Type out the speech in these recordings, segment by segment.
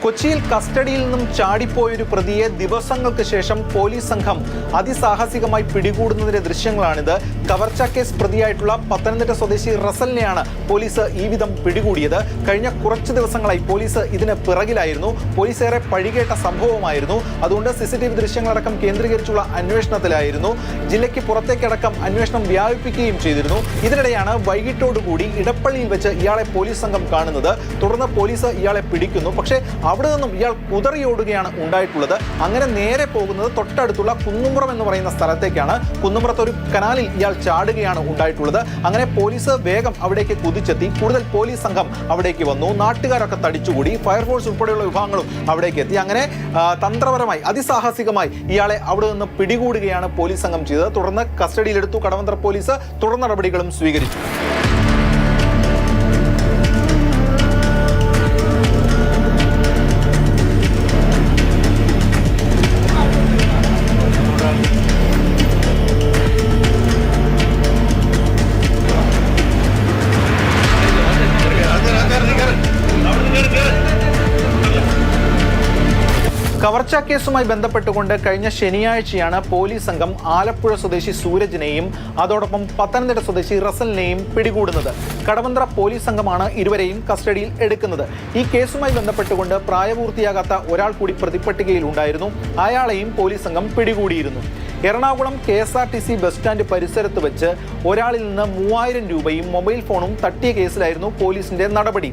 കൊച്ചിയിൽ കസ്റ്റഡിയിൽ നിന്നും ചാടിപ്പോയൊരു പ്രതിയെ ദിവസങ്ങൾക്ക് ശേഷം പോലീസ് സംഘം അതിസാഹസികമായി പിടികൂടുന്നതിന്റെ ദൃശ്യങ്ങളാണിത്. കവർച്ച കേസ് പ്രതിയായിട്ടുള്ള പത്തനംതിട്ട സ്വദേശി റസലിനെയാണ് പോലീസ് ഈ വിധം പിടികൂടിയത്. കഴിഞ്ഞ കുറച്ച് ദിവസങ്ങളായി പോലീസ് ഇതിന് പിറകിലായിരുന്നു. പോലീസ് ഏറെ പഴികേട്ട സംഭവമായിരുന്നു. അതുകൊണ്ട് CCTV ദൃശ്യങ്ങളടക്കം കേന്ദ്രീകരിച്ചുള്ള അന്വേഷണത്തിലായിരുന്നു. ജില്ലയ്ക്ക് പുറത്തേക്കടക്കം അന്വേഷണം വ്യാപിപ്പിക്കുകയും ചെയ്തിരുന്നു. ഇതിനിടെയാണ് വൈകിട്ടോടുകൂടി ഇടപ്പള്ളിയിൽ വെച്ച് ഇയാളെ പോലീസ് സംഘം കാണുന്നത്. തുടർന്ന് പോലീസ് ഇയാളെ പിടിക്കുന്നു. പക്ഷേ അവിടെ നിന്നും ഇയാൾ കുതറിയോടുകയാണ് ഉണ്ടായിട്ടുള്ളത്. അങ്ങനെ നേരെ പോകുന്നത് തൊട്ടടുത്തുള്ള കുന്നുംപുറം എന്ന് പറയുന്ന സ്ഥലത്തേക്കാണ്. കുന്നുംപുറത്ത് ഒരു കനാലിൽ ഇയാൾ ചാടുകയാണ് ഉണ്ടായിട്ടുള്ളത്. അങ്ങനെ പോലീസ് വേഗം അവിടേക്ക് കുതിച്ചെത്തി. കൂടുതൽ പോലീസ് സംഘം അവിടേക്ക് വന്നു. നാട്ടുകാരൊക്കെ തടിച്ചുകൂടി. ഫയർഫോഴ്സ് ഉൾപ്പെടെയുള്ള വിഭാഗങ്ങളും അവിടേക്ക് എത്തി. അങ്ങനെ തന്ത്രപരമായി അതിസാഹസികമായി ഇയാളെ അവിടെ നിന്ന് പിടികൂടുകയാണ് പോലീസ് സംഘം ചെയ്തത്. തുടർന്ന് കസ്റ്റഡിയിലെടുത്തു കടവന്ത്ര പോലീസ്. തുടർ നടപടികളും സ്വീകരിച്ചു. കവർച്ചാ കേസുമായി ബന്ധപ്പെട്ടുകൊണ്ട് കഴിഞ്ഞ ശനിയാഴ്ചയാണ് പോലീസ് സംഘം ആലപ്പുഴ സ്വദേശി സൂരജിനെയും അതോടൊപ്പം പത്തനംതിട്ട സ്വദേശി റസലിനെയും പിടികൂടുന്നത്. കടവന്ത്ര പോലീസ് സംഘമാണ് ഇരുവരെയും കസ്റ്റഡിയിൽ എടുക്കുന്നത്. ഈ കേസുമായി ബന്ധപ്പെട്ടുകൊണ്ട് പ്രായപൂർത്തിയാകാത്ത ഒരാൾ കൂടി പ്രതിപ്പട്ടികയിൽ ഉണ്ടായിരുന്നു. അയാളെയും പോലീസ് സംഘം പിടികൂടിയിരുന്നു. എറണാകുളം KSRTC ബസ് സ്റ്റാൻഡ് പരിസരത്ത് വെച്ച് ഒരാളിൽ നിന്ന് 3000 രൂപയും മൊബൈൽ ഫോണും തട്ടിയ കേസിലായിരുന്നു പോലീസിന്റെ നടപടി.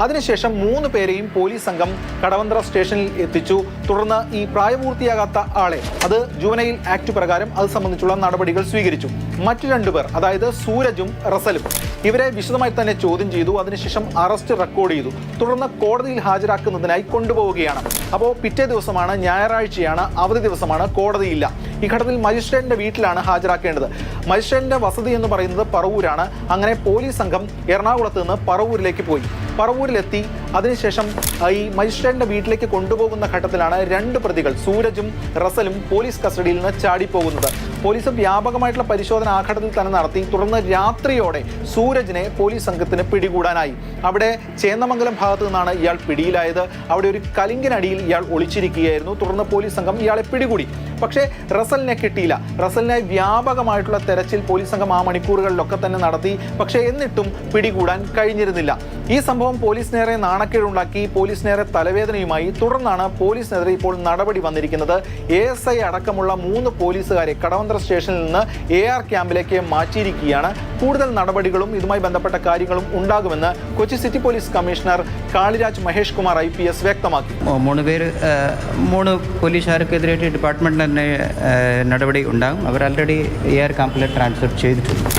അതിനുശേഷം 3 പേരെയും പോലീസ് സംഘം കടവന്ത്ര സ്റ്റേഷനിൽ എത്തിച്ചു. തുടർന്ന് ഈ പ്രായപൂർത്തിയാകാത്ത ആളെ അത് ജുവനൈൽ ആക്ട് പ്രകാരം അത് സംബന്ധിച്ചുള്ള നടപടികൾ സ്വീകരിച്ചു. മറ്റു 2 പേർ, അതായത് സൂരജും റസലും, ഇവരെ വിശദമായി തന്നെ ചോദ്യം ചെയ്തു. അതിനുശേഷം അറസ്റ്റ് റെക്കോർഡ് ചെയ്തു. തുടർന്ന് കോടതിയിൽ ഹാജരാക്കുന്നതിനായി കൊണ്ടുപോവുകയാണ്. അപ്പോൾ പിറ്റേ ദിവസമാണ്, ഞായറാഴ്ചയാണ്, അവധി ദിവസമാണ്, കോടതിയില്ല. ഈ ഘട്ടത്തിൽ മജിസ്ട്രേറ്റിന്റെ വീട്ടിലാണ് ഹാജരാക്കേണ്ടത്. മജിസ്ട്രേറ്റിന്റെ വസതി എന്ന് പറയുന്നത് പറവൂരാണ്. അങ്ങനെ പോലീസ് സംഘം എറണാകുളത്ത് നിന്ന് പറവൂരിലേക്ക് പോയി. പറവൂരിലെത്തി അതിനുശേഷം ഈ മജിസ്ട്രേറ്റിന്റെ വീട്ടിലേക്ക് കൊണ്ടുപോകുന്ന ഘട്ടത്തിലാണ് 2 പ്രതികൾ സൂരജും റസലും പോലീസ് കസ്റ്റഡിയിൽ നിന്ന് ചാടിപ്പോകുന്നത്. പോലീസ് വ്യാപകമായിട്ടുള്ള പരിശോധന ആ ഘട്ടത്തിൽ തന്നെ നടത്തി. തുടർന്ന് രാത്രിയോടെ സൂരജിനെ പോലീസ് സംഘത്തിന് പിടികൂടാനായി. അവിടെ ചേന്നമംഗലം ഭാഗത്തു നിന്നാണ് ഇയാൾ പിടിയിലായത്. അവിടെ ഒരു കലിങ്കിനടിയിൽ ഇയാൾ ഒളിച്ചിരിക്കുകയായിരുന്നു. തുടർന്ന് പോലീസ് സംഘം ഇയാളെ പിടികൂടി. പക്ഷേ റസലിനെ കിട്ടിയില്ല. റസലിനായി വ്യാപകമായിട്ടുള്ള തെരച്ചിൽ പോലീസ് സംഘം ആ മണിക്കൂറുകളിലൊക്കെ തന്നെ നടത്തി. പക്ഷേ എന്നിട്ടും പിടികൂടാൻ കഴിഞ്ഞിരുന്നില്ല. ഈ സംഭവം പോലീസിനേറെ നാണക്കേടുണ്ടാക്കി, പോലീസിനേറെ തലവേദനയുമായി. തുടർന്നാണ് പോലീസിനെതിരെ ഇപ്പോൾ നടപടി വന്നിരിക്കുന്നത്. ASI അടക്കമുള്ള 3 പോലീസുകാരെ കടവന്ത്ര സ്റ്റേഷനിൽ നിന്ന് AR ക്യാമ്പിലേക്ക് മാറ്റിയിരിക്കുകയാണ്. കൂടുതൽ നടപടികളും ഇതുമായി ബന്ധപ്പെട്ട കാര്യങ്ങളും ഉണ്ടാകുമെന്ന് Kochi city police commissioner Kaliraj Mahesh Kumar IPS വ്യക്തമാക്കി. 3 പോലീസുകാർക്കെതിരായിട്ട് ഡിപ്പാർട്ട്മെന്റ് തന്നെ നടപടി ഉണ്ടാകും. അവർ ആൾറെഡി AR ക്യാമ്പിലേക്ക് ട്രാൻസ്ഫർ ചെയ്തിട്ടുണ്ട്.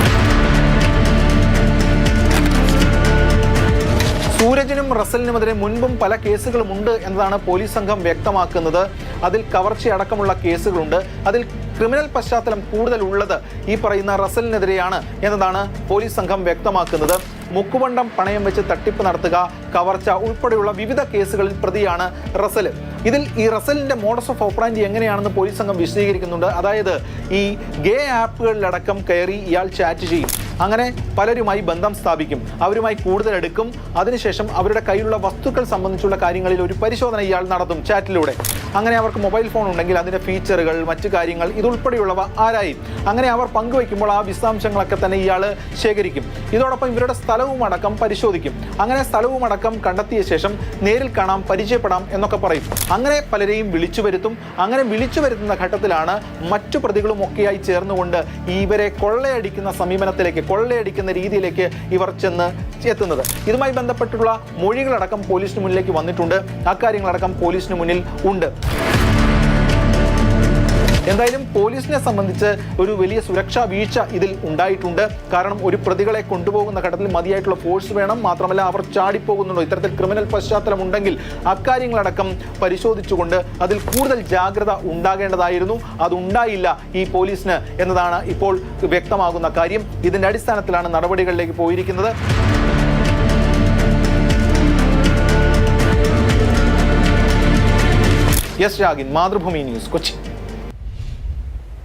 സൂരജിനും റസലിനുമെതിരെ മുൻപും പല കേസുകളുമുണ്ട് എന്നതാണ് പോലീസ് സംഘം വ്യക്തമാക്കുന്നത്. അതിൽ കവർച്ചയടക്കമുള്ള കേസുകളുണ്ട്. അതിൽ ക്രിമിനൽ പശ്ചാത്തലം കൂടുതൽ ഉള്ളത് ഈ പറയുന്ന റസലിനെതിരെയാണ് എന്നതാണ് പോലീസ് സംഘം വ്യക്തമാക്കുന്നത്. മുക്കുപണ്ടം പണയം വെച്ച് തട്ടിപ്പ് നടത്തുക, കവർച്ച ഉൾപ്പെടെയുള്ള വിവിധ കേസുകളിൽ പ്രതിയാണ് റസൽ. ഇതിൽ ഈ റസലിന്റെ മോഡസ് ഓഫ് ഓപ്പറാൻഡി എങ്ങനെയാണെന്ന് പോലീസ് സംഘം വിശദീകരിക്കുന്നുണ്ട്. അതായത് ഈ ഗേ ആപ്പുകളിലടക്കം കയറി ഇയാൾ ചാറ്റ് ചെയ്യും. അങ്ങനെ പലരുമായി ബന്ധം സ്ഥാപിക്കും, അവരുമായി കൂടുതൽ എടുക്കും. അതിനുശേഷം അവരുടെ കയ്യിലുള്ള വസ്തുക്കൾ സംബന്ധിച്ചുള്ള കാര്യങ്ങളിൽ ഒരു പരിശോധന ഇയാൾ നടത്തും ചാറ്റിലൂടെ. അങ്ങനെ അവർക്ക് മൊബൈൽ ഫോൺ ഉണ്ടെങ്കിൽ അതിൻ്റെ ഫീച്ചറുകൾ, മറ്റു കാര്യങ്ങൾ ഇതുൾപ്പെടെയുള്ളവ ആരായും. അങ്ങനെ അവർ പങ്കുവയ്ക്കുമ്പോൾ ആ വിശദാംശങ്ങളൊക്കെ തന്നെ ഇയാൾ ശേഖരിക്കും. ഇതോടൊപ്പം ഇവരുടെ സ്ഥലവും അടക്കം പരിശോധിക്കും. അങ്ങനെ സ്ഥലവും അടക്കം കണ്ടെത്തിയ ശേഷം നേരിൽ കാണാം, പരിചയപ്പെടാം എന്നൊക്കെ പറയും. അങ്ങനെ പലരെയും വിളിച്ചു വരുത്തും. അങ്ങനെ വിളിച്ചു വരുത്തുന്ന ഘട്ടത്തിലാണ് മറ്റു പ്രതികളും ഒക്കെയായി ചേർന്നുകൊണ്ട് ഇവരെ കൊള്ളയടിക്കുന്ന സമീപനത്തിലേക്ക്, കൊള്ളയടിക്കുന്ന രീതിയിലേക്ക് ഇവർ ചെന്ന് എത്തുന്നത്. ഇതുമായി ബന്ധപ്പെട്ടുള്ള മൊഴികളടക്കം പോലീസിന് മുന്നിലേക്ക് വന്നിട്ടുണ്ട്. അക്കാര്യങ്ങളടക്കം പോലീസിന് മുന്നിൽ ഉണ്ട്. എന്തായാലും പോലീസിനെ സംബന്ധിച്ച് ഒരു വലിയ സുരക്ഷാ വീഴ്ച ഇതിൽ ഉണ്ടായിട്ടുണ്ട്. കാരണം ഒരു പ്രതികളെ കൊണ്ടുപോകുന്ന ഘട്ടത്തിൽ മതിയായിട്ടുള്ള ഫോഴ്സ് വേണം. മാത്രമല്ല അവർ ചാടിപ്പോകുന്നുണ്ടോ, ഇത്തരത്തിൽ ക്രിമിനൽ പശ്ചാത്തലം ഉണ്ടെങ്കിൽ അക്കാര്യങ്ങളടക്കം പരിശോധിച്ചുകൊണ്ട് അതിൽ കൂടുതൽ ജാഗ്രത ഉണ്ടാകേണ്ടതായിരുന്നു. അതുണ്ടായില്ല ഈ പോലീസിന് എന്നതാണ് ഇപ്പോൾ വ്യക്തമാകുന്ന കാര്യം. ഇതിന്റെ അടിസ്ഥാനത്തിലാണ് നടപടികളിലേക്ക് പോയിരിക്കുന്നത്. എസ് രാഗിൻ, മാതൃഭൂമി ന്യൂസ്, കൊച്ചി.